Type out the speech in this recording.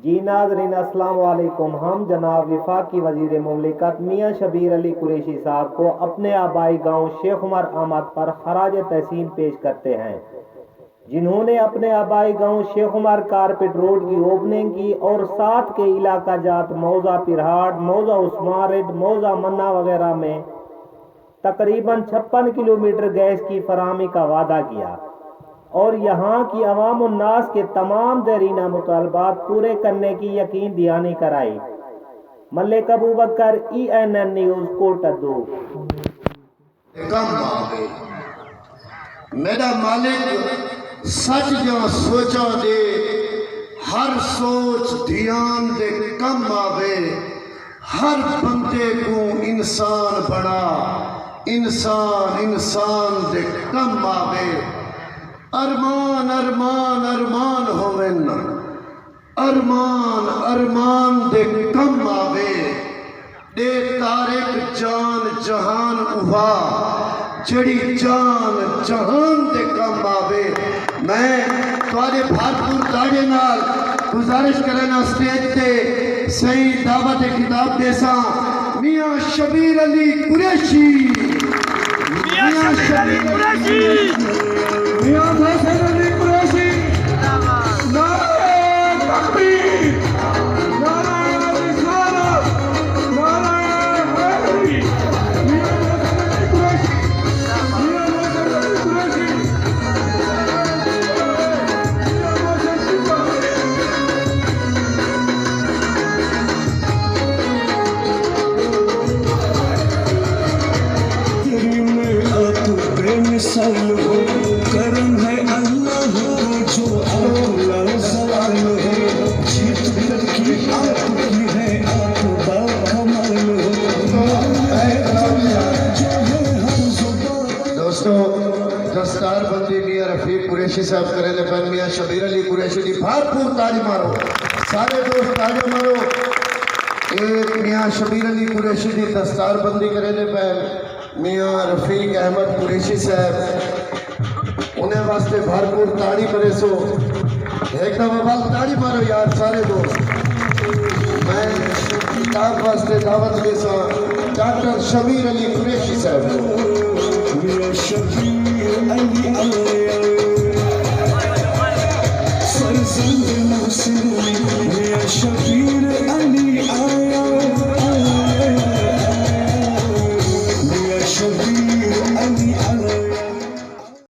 جی ناظرین السلام علیکم. ہم جناب وفاقی وزیر مملکت میاں شبیر علی قریشی صاحب کو اپنے آبائی گاؤں شیخ عمر احمد پر خراج تحسین پیش کرتے ہیں، جنہوں نے اپنے آبائی گاؤں شیخ عمر کارپیٹ روڈ کی اوپننگ کی اور ساتھ کے علاقہ جات موضع پرہاٹ، موضع عثمارڈ، موضع منا وغیرہ میں تقریباً 56 کلومیٹر گیس کی فراہمی کا وعدہ کیا اور یہاں کی عوام الناس کے تمام دیرینہ مطالبات پورے کرنے کی یقین دہانی کرائی. ملک ابوبکر ENN نیوز کوٹدو. کم آوے میرا مالک سچ جو سوچا دے، ہر سوچ دھیان دے کم آوے، ہر بندے کو انسان بنا، انسان دے کم آوے. ارمان ارمان ارمان ہومن، ارمان دے کم آوے. دے تارک جان جہان اوہا جڑی جان جہان دے کم آوے. میں توارے بھارپور داڑے نال گزارش کرنا سٹیج تے صحیح دعوت خطاب دے ساں میاں شبیر علی قریشی، میاں شبیر قریشی، میاں حسین علی قریشی. نعرہ تکبیر، نعرہ رسالت، نعرہ حیدری. میاں حسین علی قریشی، میاں حسین علی قریشی، میاں حسین تیری ملت بے مثال ہو، کرم ہے اللہ ہو جو آپ سوال ہے، جیت کر کی آپ کی ہے، آپ با کمال ہو، اے اللہ جو ہے ہر زبان. دوستو دستار بندی میاں رفیق قریشی صاحب کرے دے پہن میاں شبیر علی قریشی دی بھارپور تاڑی مارو، سارے دوست تاڑی مارو. ایک میاں شبیر علی قریشی دی دستار بندی کرے دے پہن میاں رفیق احمد قریشی صاحب، انہیں واسطے بھارپور تاڑی مرے سو. ایک دفعہ بال تاڑی مارو یار سارے دوست. میں کتاب واسطے دعوت دے سا ڈاکٹر شبیر علی قریشی صاحب. میاں شبیر